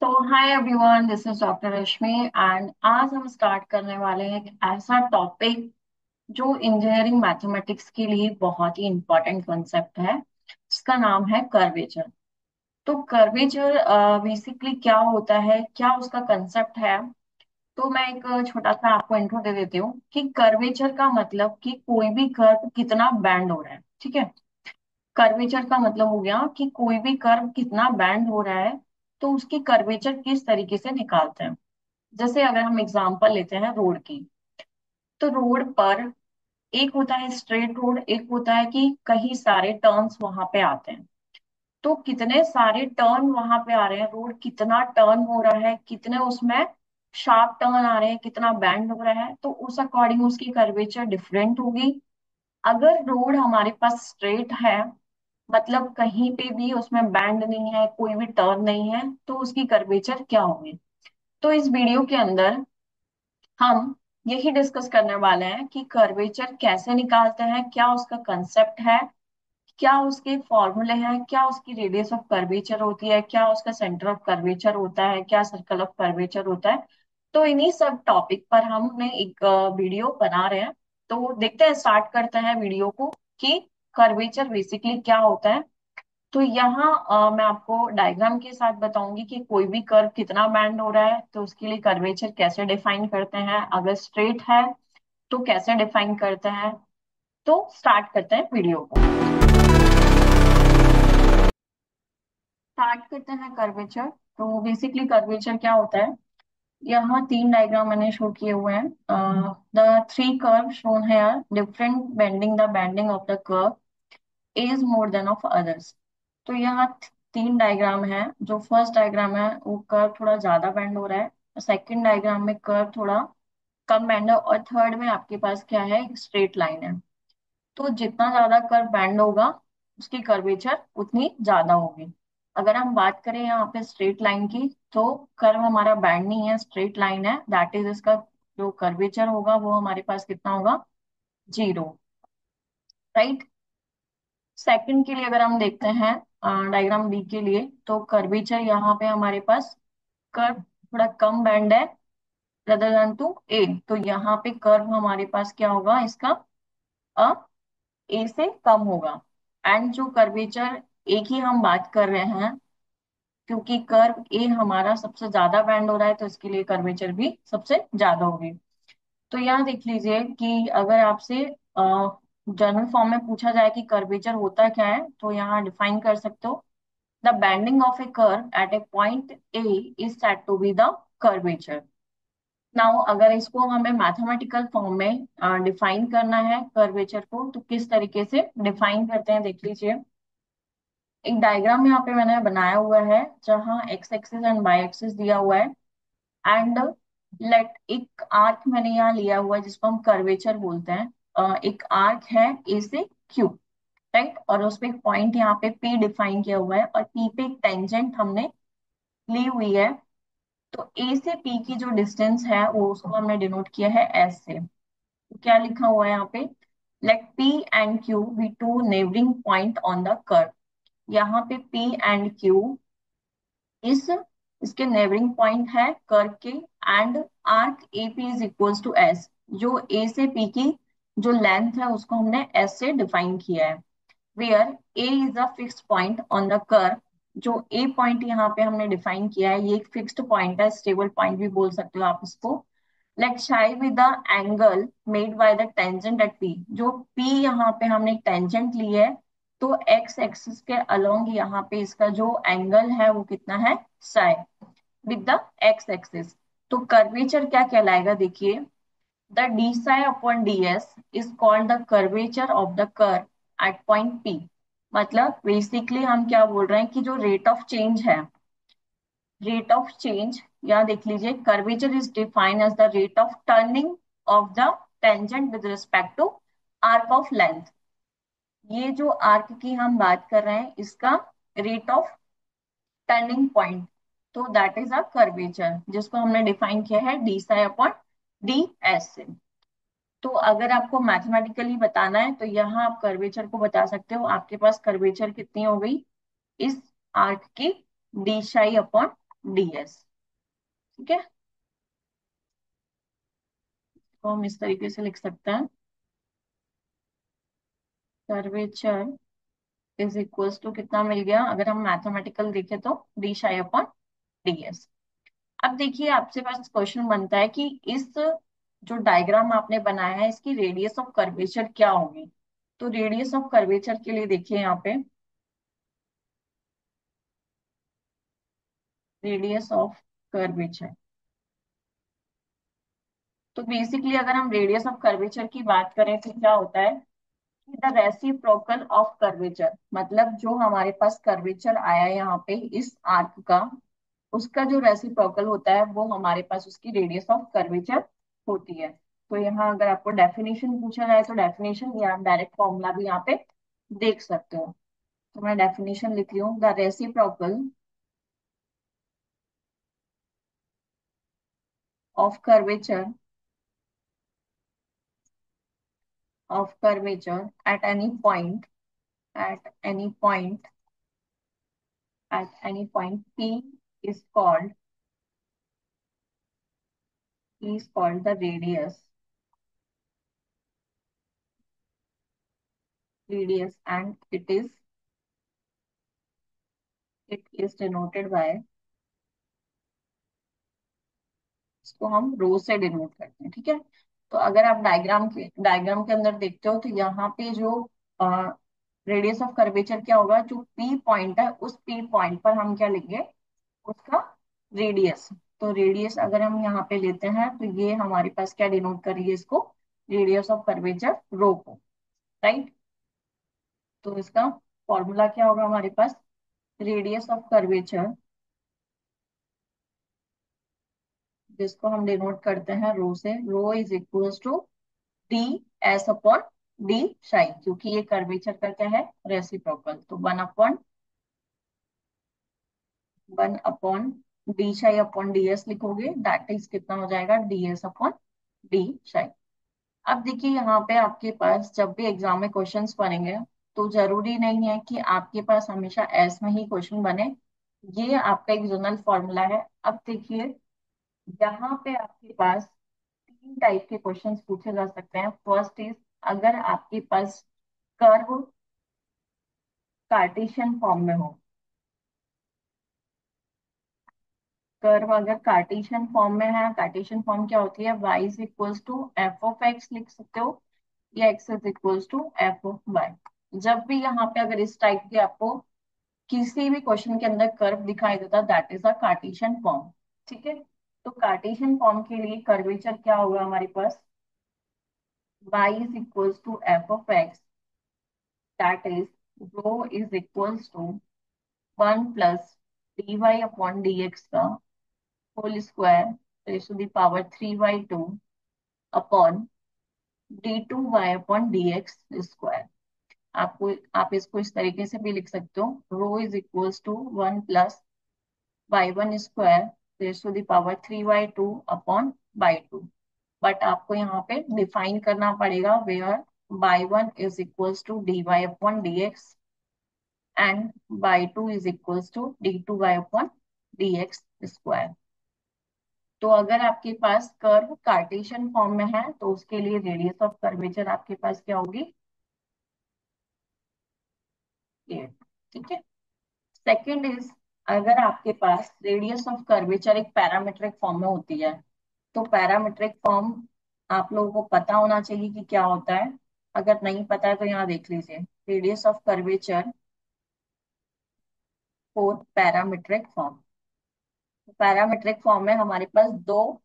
तो hi everyone, this is doctor Rashmi and आज हम स्टार्ट करने वाले हैं एक ऐसा टॉपिक जो इंजीनियरिंग मैथमेटिक्स के लिए बहुत ही इंपॉर्टेंट कॉन्सेप्ट है जिसका नाम है कर्वेचर। तो कर्वेचर बेसिकली क्या होता है, क्या उसका कंसेप्ट है। तो मैं एक छोटा सा आपको इंट्रो दे देती हूँ कि कर्वेचर का मतलब कि कोई भी कर्व कितना बैंड हो रहा है। ठीक है, कर्वेचर का मतलब हो गया कि कोई भी कर्व कितना बैंड हो रहा है, तो उसकी कर्वेचर किस तरीके से निकालते हैं। जैसे अगर हम एग्जांपल लेते हैं रोड की, तो रोड पर एक होता है स्ट्रेट रोड, एक होता है कि कई सारे टर्न्स वहां पे आते हैं। तो कितने सारे टर्न वहां पे आ रहे हैं, रोड कितना टर्न हो रहा है, कितने उसमें शार्प टर्न आ रहे हैं, कितना बैंड हो रहा है, तो उस अकॉर्डिंग उसकी कर्वेचर डिफरेंट होगी। अगर रोड हमारे पास स्ट्रेट है, मतलब कहीं पे भी उसमें बैंड नहीं है, कोई भी टर्न नहीं है, तो उसकी कर्वेचर क्या होगी। तो इस वीडियो के अंदर हम यही डिस्कस करने वाले हैं कि कर्वेचर कैसे निकालते हैं, क्या उसका कंसेप्ट है, क्या उसके फॉर्मूले हैं, क्या उसकी रेडियस ऑफ कर्वेचर होती है, क्या उसका सेंटर ऑफ कर्वेचर होता है, क्या सर्कल ऑफ कर्वेचर होता है। तो इन्हीं सब टॉपिक पर हमने एक वीडियो बना रहे हैं। तो देखते हैं, स्टार्ट करते हैं वीडियो को कि कर्वेचर बेसिकली क्या होता है। तो यहाँ मैं आपको डायग्राम के साथ बताऊंगी कि कोई भी कर्व कितना बैंड हो रहा है, तो उसके लिए कर्वेचर कैसे डिफाइन करते हैं, अगर स्ट्रेट है तो कैसे डिफाइन करते हैं। तो स्टार्ट करते हैं वीडियो को। स्टार्ट करते हैं कर्वेचर। तो बेसिकली कर्वेचर क्या होता है, यहाँ तीन डायग्राम मैंने शो किए हुए हैं। द थ्री कर्व शोन है, different bending, the bending of the curve is more than of others. तो यहाँ तीन डायग्राम है। जो फर्स्ट डायग्राम है वो कर्व थोड़ा ज्यादा बेंड हो रहा है, सेकंड डायग्राम में कर्व थोड़ा कम बेंड है, और थर्ड में आपके पास क्या है, स्ट्रेट लाइन है। तो जितना ज्यादा कर्व बैंड होगा उसकी कर्वेचर उतनी ज्यादा होगी। अगर हम बात करें यहाँ पे स्ट्रेट लाइन की, तो कर्व हमारा बैंड नहीं है, स्ट्रेट लाइन है, दैट इज इसका जो कर्वेचर होगा वो हमारे पास कितना होगा, 0। राइट। सेकंड के लिए अगर हम देखते हैं, डायग्राम बी के लिए, तो कर्वेचर यहाँ पे हमारे पास कर्व थोड़ा कम बैंड है रदर देन टू ए। तो यहाँ पे कर्व हमारे पास क्या होगा, इसका अ ए से कम होगा। एंड जो कर्वेचर एक ही हम बात कर रहे हैं, क्योंकि कर्व ए हमारा सबसे ज्यादा बैंड हो रहा है, तो इसके लिए कर्वेचर भी सबसे ज्यादा होगी। तो यहाँ देख लीजिए कि अगर आपसे जनरल फॉर्म में पूछा जाए कि कर्वेचर होता क्या है, तो यहाँ डिफाइन कर सकते हो, the bending of a curve at a point A is said to be the curvature. Now अगर इसको हमें मैथमेटिकल फॉर्म में डिफाइन करना है कर्वेचर को, तो किस तरीके से डिफाइन करते हैं देख लीजिए। एक डायग्राम यहाँ पे मैंने बनाया हुआ है जहाँ X axis and Y axis दिया हुआ है, एंड लेट एक आर्क मैंने यहाँ लिया हुआ है जिसको हम कर्वेचर बोलते हैं। एक आर्क है ए से क्यू, राइट, और उस पे एक पॉइंट यहाँ पे पी डिफाइन किया हुआ है, और पी पे एक टेंजेंट हमने ली हुई है। तो ए से पी की जो डिस्टेंस है वो उसको हमने डिनोट किया है एस से। तो क्या लिखा हुआ है यहाँ पे, let P and Q be two neighbouring point on the curve. यहाँ पे पी एंड क्यू इस इसके नेबरिंग पॉइंट है कर्व के, and arc A P is equals to S. जो ए से पी की जो लेंथ है उसको हमने एस से डिफाइन किया है, where A is a fixed point on the curve. जो ए पॉइंट यहाँ पे हमने डिफाइन किया है ये एक फिक्स्ड पॉइंट है, स्टेबल पॉइंट भी बोल सकते हो आप इसको। लेट शाई with the angle made by the tangent at P. जो पी यहाँ पे हमने एक टेंजेंट ली है, तो एक्स एक्सिस के अलोंग यहाँ पे इसका जो एंगल है वो कितना है, Sai, with the x axis. तो कर्वेचर क्या कहलाएगा देखिए, the D psi upon ds is called the curvature of the curve at point P। मतलब बेसिकली हम क्या बोल रहे हैं कि जो रेट ऑफ चेंज है, रेट ऑफ चेंज, यहाँ देख लीजिए, curvature is defined as the rate of turning of the tangent with respect to arc of length. ये जो आर्क की हम बात कर रहे हैं इसका रेट ऑफ टर्निंग पॉइंट, तो दैट इज अ कर्वेचर जिसको हमने डिफाइन किया है D psi upon d S से। तो अगर आपको मैथमेटिकली बताना है तो यहाँ आप कर्वेचर को बता सकते हो, आपके पास कर्वेचर कितनी हो गई इस आर्क की, डी psi अपॉन ds। ठीक है, तो हम इस तरीके से लिख सकते हैं, कर्वेचर इज इक्वल्स टू कितना मिल गया, अगर हम मैथमेटिकल देखें तो डी शाई अपॉन ds। अब देखिए आपसे पास क्वेश्चन बनता है कि इस जो डायग्राम आपने बनाया है इसकी रेडियस ऑफ कर्वेचर क्या होगी। तो रेडियस ऑफ कर्वेचर के लिए देखिए यहाँ पे, रेडियस ऑफ कर्वेचर, तो बेसिकली अगर हम रेडियस ऑफ कर्वेचर की बात करें तो क्या होता है कि द रेसिप्रोकल ऑफ कर्वेचर, मतलब जो हमारे पास कर्वेचर आया है यहाँ पे इस आर्क का, उसका जो रेसिप्रोकल होता है वो हमारे पास उसकी रेडियस ऑफ कर्वेचर होती है। तो यहाँ अगर आपको डेफिनेशन पूछा जाए तो डेफिनेशन या आप डायरेक्ट फॉर्मूला भी यहाँ पे देख सकते हो। तो मैं डेफिनेशन लिख रही हूँ, the reciprocal of curvature, of curvature at any point, at any point, at any point P is called, P is called the radius, radius, and it is denoted by, इसको हम रो से डिनोट करते हैं। ठीक है, तो अगर आप डायग्राम के अंदर देखते हो तो यहाँ पे जो रेडियस ऑफ कर्वेचर क्या होगा, जो पी पॉइंट है उस पी पॉइंट पर हम क्या लेंगे, उसका रेडियस। तो रेडियस अगर हम यहाँ पे लेते हैं तो ये हमारे पास क्या डिनोट करिए इसको, रेडियस ऑफ कर्वेचर रो को, राइट। तो इसका फॉर्मूला क्या होगा हमारे पास, रेडियस ऑफ कर्वेचर, जिसको हम डिनोट करते हैं रो से, rho is equals to d s upon d psi, क्योंकि ये कर्वेचर का क्या है, रेसिप्रोकल। तो one upon d psi upon d s लिखोगे, दैट इज कितना हो जाएगा, d s upon d psi. अब देखिए यहाँ पे आपके पास जब भी एग्जाम में क्वेश्चंस बनेंगे तो जरूरी नहीं है कि आपके पास हमेशा एस में ही क्वेश्चन बने, ये आपका एक जनरल फॉर्मूला है। अब देखिए यहाँ पे आपके पास तीन टाइप के क्वेश्चंस पूछे जा सकते हैं। फर्स्ट इज, अगर आपके पास कर्व कार्टेशियन फॉर्म में हो, कर्व अगर कार्टेशियन फॉर्म में है, कार्टेशियन फॉर्म क्या होती है, y is equals to f of x लिख सकते हो, या x is equals to f of y. जब भी यहाँ पे अगर इस टाइप के आपको किसी भी क्वेश्चन के अंदर कर्व दिखाई देता, that is a Cartesian form. ठीक है, तो कार्टेशियन फॉर्म के लिए कर्वेचर क्या होगा हमारे पास, y is equals to f of x, that is rho is equals to 1 + dy upon dx का whole square raise to the power 3/2 upon d2y upon dx square. आप इसको इस तरीके से भी लिख सकते हो, rho is equals to 1 + y1 square raise to the power 3/2 upon y two. But आपको यहाँ पे डिफाइन करना पड़ेगा, where y1 is equals to dy upon dx and y2 is equals to d2y upon dx square. तो अगर आपके पास curve Cartesian form में है तो उसके लिए रेडियस ऑफ कर्वेचर आपके पास क्या होगी, 8। ठीक है, सेकंड इज, अगर आपके पास रेडियस ऑफ कर्वेचर एक पैरामीट्रिक फॉर्म में होती है, तो पैरामीट्रिक फॉर्म आप लोगों को पता होना चाहिए कि क्या होता है। अगर नहीं पता है तो यहाँ देख लीजिए, radius of curvature four parametric form. Parametric form में हमारे पास दो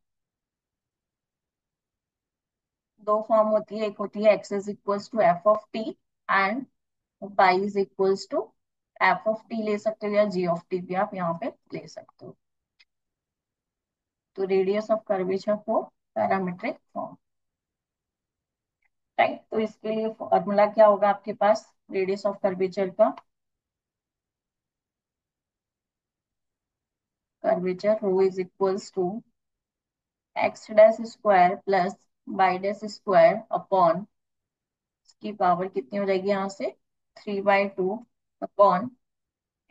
फॉर्म होती है, एक होती है x is equals to f of t and y is equals to f of t ले सकते हो, या जी ऑफ टी भी आप यहाँ पे ले सकते हो। तो radius of curvature for parametric form, right. तो इसके लिए फॉर्मूला क्या होगा आपके पास रेडियस ऑफ कर्वेचर का, curvature rho is equals to x dash square plus y dash square upon, इसकी पावर कितनी हो जाएगी यहाँ से, 3/2 upon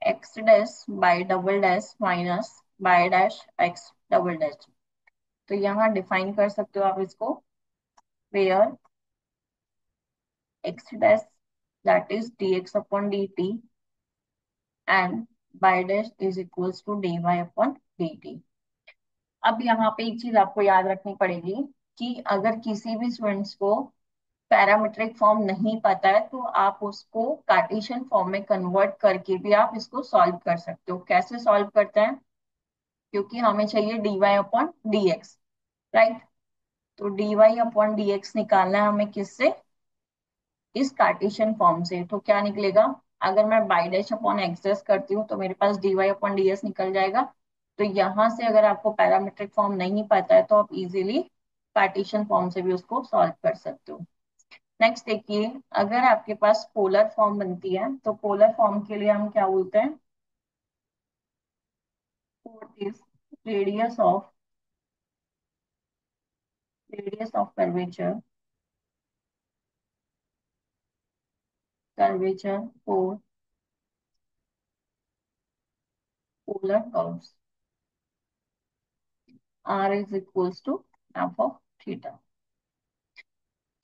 x dash y double dash minus y dash x double dash. तो यहाँ डिफाइन कर सकते हो आप इसको, where x dash that is dx upon dt and y dash is equals to dy upon dt। अब यहाँ पे एक चीज आपको याद रखनी पड़ेगी कि अगर किसी भी स्टूडेंट्स को पैरामीट्रिक फॉर्म नहीं पता है तो आप उसको कार्टेशियन फॉर्म में कन्वर्ट करके भी आप इसको सॉल्व कर सकते हो। कैसे सॉल्व करते हैं, क्योंकि हमें चाहिए dy अपॉन dx, राइट। तो dy अपॉन dx निकालना है हमें किससे, इस कार्टेशियन फॉर्म से। तो क्या निकलेगा, अगर मैं by dash upon x dash करती हूँ तो मेरे पास dy अपॉन ds निकल जाएगा। तो यहाँ से अगर आपको पैरामीट्रिक फॉर्म नहीं पता है तो आप इजीली कार्टेशियन फॉर्म से भी उसको सॉल्व कर सकते हो। नेक्स्ट देखिए, अगर आपके पास पोलर फॉर्म बनती है तो पोलर फॉर्म के लिए हम क्या बोलते हैं, fourth is radius of curvature, for polar curves, r is equals to f of theta.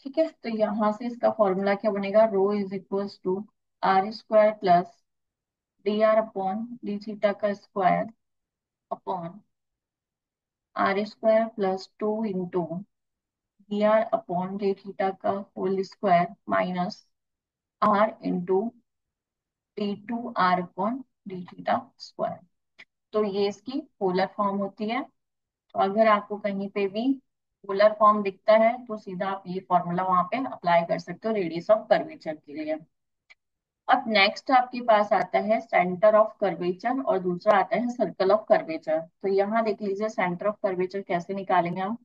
ठीक है, तो यहाँ से इसका फॉर्मूला क्या बनेगा, rho is equals to r square plus d r upon d theta का square upon r square plus 2 d r upon d theta का whole square minus r into d two r upon d theta square. तो ये इसकी polar form होती है। तो अगर आपको कहीं पे भी पोलर फॉर्म दिखता है तो सीधा आप ये फॉर्मूला वहां पे अप्लाई कर सकते हो रेडियस ऑफ कर्वेचर के लिए। अब नेक्स्ट आपके पास आता है सेंटर ऑफ कर्वेचर और दूसरा आता है सर्कल ऑफ कर्वेचर। तो यहाँ देख लीजिए सेंटर ऑफ कर्वेचर कैसे निकालेंगे हम।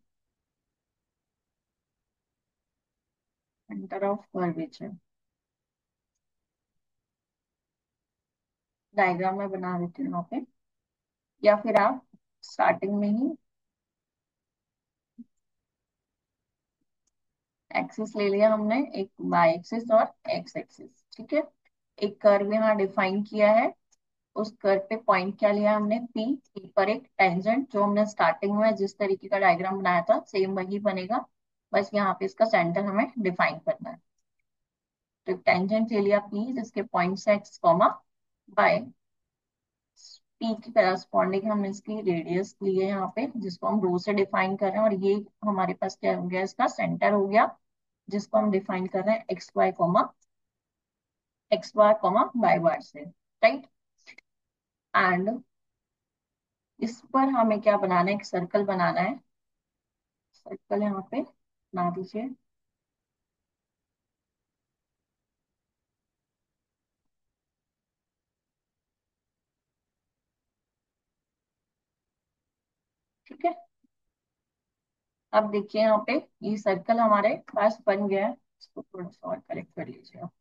सेंटर ऑफ कर्वेचर डायग्राम में बना देती हूँ यहाँ पे, या फिर आप स्टार्टिंग में ही एक्सिस ले लिया हमने, एक वाई एक्सिस और एक्स एक्सिस, ठीक है। एक कर्व यहाँ डिफाइन किया है, उस कर्व पे पॉइंट क्या लिया हमने, पी। पी पर एक टेंजेंट, जो हमने स्टार्टिंग में जिस तरीके का डायग्राम बनाया था सेम वही बनेगा, बस यहाँ पे इसका सेंटर हमें डिफाइन करना है। तो टेंजेंट ले लिया पी जिसके पॉइंट है एक्स कॉमा बाय पी की करस्पॉन्डिंग हमने इसकी रेडियस ली है यहाँ पे, जिसको हम रो से डिफाइन कर रहे हैं, और ये हमारे पास क्या हो गया, इसका सेंटर हो गया, जिसको हम डिफाइन कर रहे हैं x bar comma y bar से, राइट। एंड इस पर हमें क्या बनाना है, एक सर्कल बनाना है। सर्कल यहाँ पे बना दीजिए। ठीक है, अब देखिए यहाँ पे ये सर्कल हमारे पास बन गया है, इसको थोड़ा सा और करेक्ट कर लीजिए आप।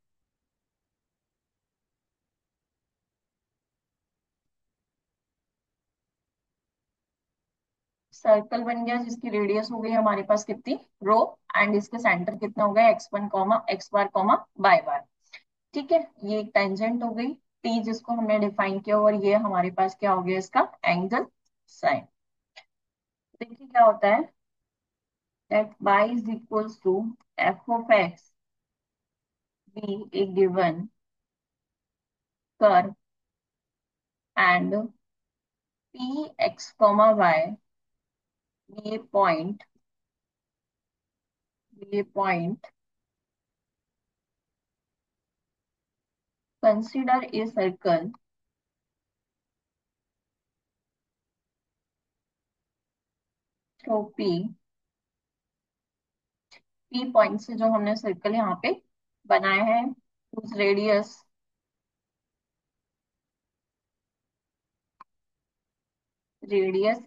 सर्कल बन गया जिसकी रेडियस हो गई हमारे पास कितनी, रो, एंड इसके सेंटर कितना हो गया, x1 comma x bar comma y बार। ठीक है, ये एक टेंजेंट हो गई टी जिसको हमने डिफाइन किया, और ये हमारे पास क्या हो गया, इसका एंगल साइन। देखिए क्या होता है, that y is equals to f of x be a given curve and p x comma y be a point, be a point, consider a circle through p point से जो हमने circle यहाँ पे बनाया है, उस radius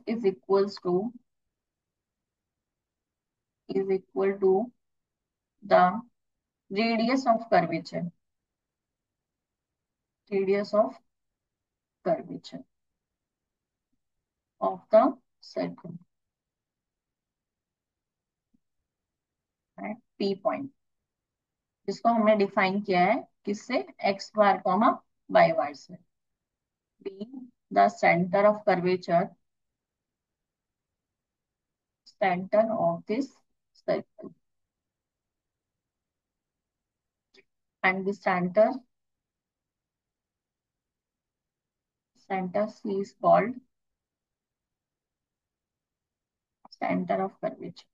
is equal to the radius of curvature, radius of curvature of the circle at P point, जिसको हमने डिफाइन किया है किससे, x bar comma y bar से। Be the centre of curvature, centre of this circle, and the centre, centre C is called centre of curvature.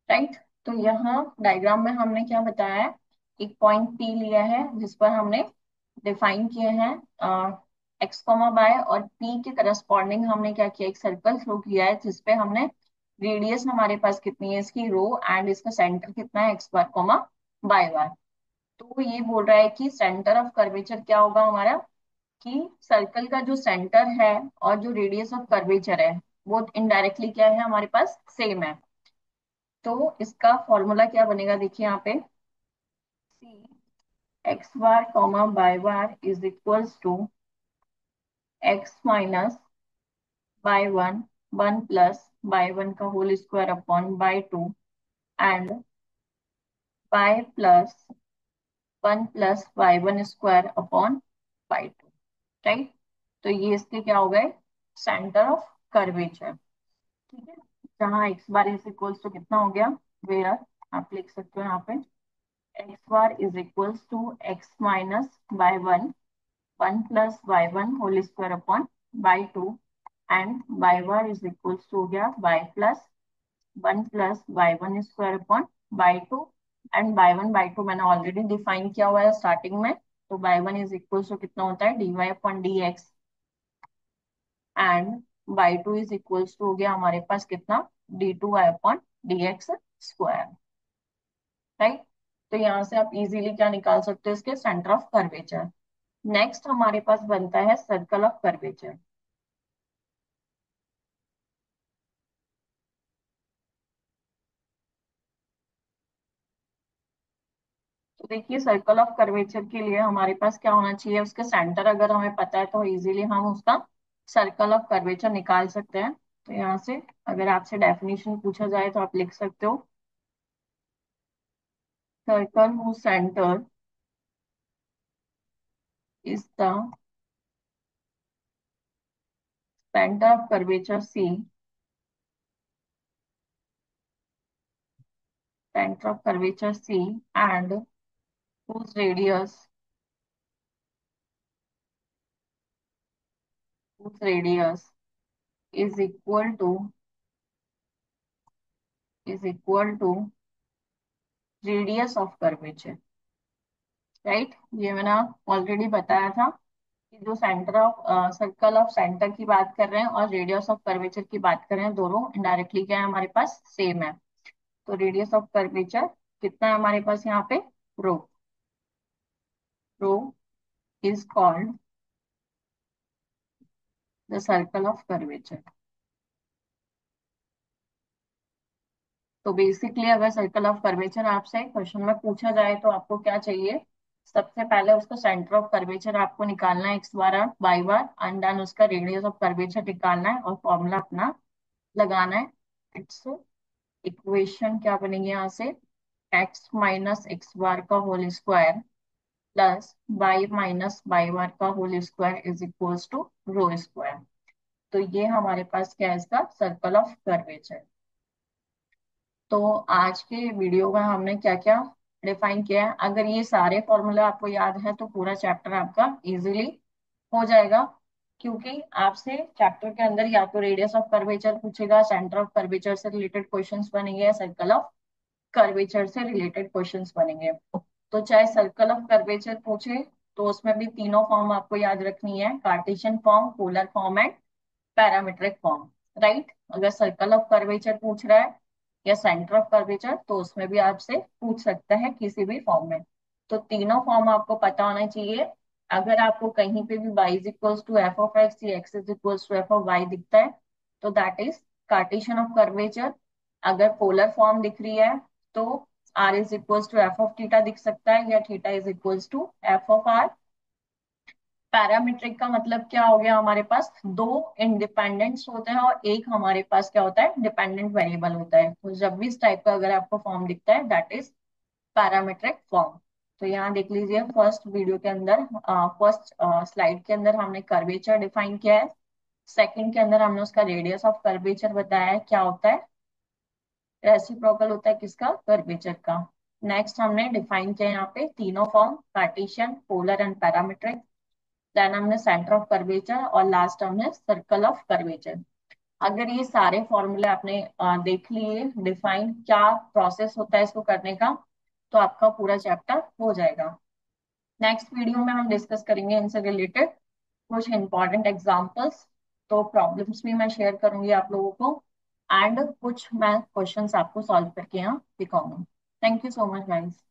Right. तो यहाँ diagram में हमने क्या बताया है, एक पॉइंट पी लिया है जिस पर हमने डिफाइन किए हैं एक्स कॉमा बाय, और पी के करस्पॉन्डिंग हमने क्या किया, एक सर्कल थ्रो किया है जिसपे हमने रेडियस हमारे पास कितनी है इसकी रो, एंड इसका सेंटर कितना है एक्स बार कॉमा बाय बार। तो ये बोल रहा है कि सेंटर ऑफ कर्वेचर क्या होगा हमारा, कि सर्कल का जो सेंटर है और जो रेडियस ऑफ कर्वेचर है वो इनडायरेक्टली क्या है हमारे पास सेम है। तो इसका फॉर्मूला क्या बनेगा, देखिए यहाँ पे, c x bar comma y bar is equals to x minus y one, one plus y one का whole square upon y two, and y plus one plus y one square upon y two. Right. तो ये इसके क्या हो गए, centre of curvature. ठीक है। जहाँ x bar is equals to कितना हो गया, वेयर आप लिख सकते हो यहाँ पे x bar is equals to x minus y one, one plus y one whole square upon y two, and y bar is equals to हो गया y plus one plus y one square upon y two, and y two मैंने already define किया हुआ है starting में। तो y one is equals to कितना होता है, d y upon d x, and y two is equals to हो गया हमारे पास कितना, d two y upon d x square. Right. तो यहाँ से आप इजीली क्या निकाल सकते हो, इसके सेंटर ऑफ कर्वेचर। नेक्स्ट हमारे पास बनता है सर्कल ऑफ कर्वेचर। तो देखिए सर्कल ऑफ कर्वेचर के लिए हमारे पास क्या होना चाहिए, उसके सेंटर अगर हमें पता है तो इजीली हम उसका सर्कल ऑफ कर्वेचर निकाल सकते हैं। तो यहाँ से अगर आपसे डेफिनेशन पूछा जाए तो आप लिख सकते हो, circle whose center is the center of curvature C, center of curvature C, and whose radius, whose radius is equal to radius of curvature. Right. ये मैंने ऑलरेडी बताया था कि जो centre of circle of centre की बात कर रहे हैं और रेडियस ऑफ कर्वेचर की बात कर रहे हैं, दोनों इनडायरेक्टली क्या है हमारे पास, सेम है। तो रेडियस ऑफ कर्वेचर कितना है हमारे पास यहाँ पे, rho, rho is called the circle of curvature. तो बेसिकली अगर सर्कल ऑफ कर्वेचर आपसे क्वेश्चन में पूछा जाए तो आपको क्या चाहिए, सबसे पहले उसका सेंटर ऑफ कर्वेचर आपको निकालना है x bar y bar, and then उसका रेडियस ऑफ कर्वेचर निकालना है और फॉर्मूला अपना लगाना है। इट्स इक्वेशन क्या बनेगी यहाँ से, एक्स माइनस एक्स बार का whole square plus y minus y bar का whole square is equals to rho square. तो ये हमारे पास क्या है, इसका सर्कल ऑफ कर्वेचर। तो आज के वीडियो में हमने क्या क्या डिफाइन किया है, अगर ये सारे फॉर्मूला आपको याद है तो पूरा चैप्टर आपका इजीली हो जाएगा। क्योंकि आपसे चैप्टर के अंदर या तो रेडियस ऑफ कर्वेचर पूछेगा, सेंटर ऑफ कर्वेचर से रिलेटेड क्वेश्चंस बनेंगे, या सर्कल ऑफ कर्वेचर से रिलेटेड क्वेश्चंस बनेंगे। तो चाहे सर्कल ऑफ कर्वेचर पूछे तो उसमें भी तीनों फॉर्म आपको याद रखनी है, Cartesian form, polar form and parametric form. Right. अगर सर्कल ऑफ कर्वेचर पूछ रहा है या सेंटर ऑफ कर्वेचर तो उसमें भी आपसे पूछ सकता है किसी भी फॉर्म में। तो तीनों फॉर्म आपको पता होना चाहिए। अगर आपको कहीं पे भी y is equals to f of x या x is equals to f of y दिखता है तो that is Cartesian of curvature. अगर पोलर फॉर्म दिख रही है तो r is equals to f of theta दिख सकता है, या theta is equals to f of r। Parametric का मतलब क्या हो गया, हमारे पास दो इंडिपेंडेंट्स होते हैं और एक हमारे पास क्या होता है, डिपेंडेंट वेरिएबल होता है। तो जब भी इस टाइप का अगर आपको फॉर्म दिखता है दैट इज पैरामीट्रिक फॉर्म। तो यहाँ देख लीजिए, फर्स्ट वीडियो के अंदर, फर्स्ट स्लाइड के अंदर हमने कर्वेचर डिफाइन किया है। सेकंड के अंदर हमने उसका रेडियस ऑफ कर्वेचर बताया है क्या होता है, रेसिप्रोकल होता है किसका, कर्वेचर का। नेक्स्ट हमने डिफाइन किया यहाँ पे तीनों form, Cartesian, polar and parametric. Then हमने सेंटर ऑफ कर्वेचर, और लास्ट हमने सर्कल ऑफ कर्वेचर। अगर ये सारे फॉर्मूले आपने देख लिए, डिफाइन क्या प्रोसेस होता है इसको करने का, तो आपका पूरा चैप्टर हो जाएगा। नेक्स्ट वीडियो में हम डिस्कस करेंगे इनसे रिलेटेड कुछ इंपॉर्टेंट एग्जांपल्स। तो प्रॉब्लम्स भी मैं शेयर करूंगी आप लोगों को, एंड कुछ मैं क्वेश्चंस आपको सॉल्व करके यहाँ दिखाऊंगी। Thank you so much guys.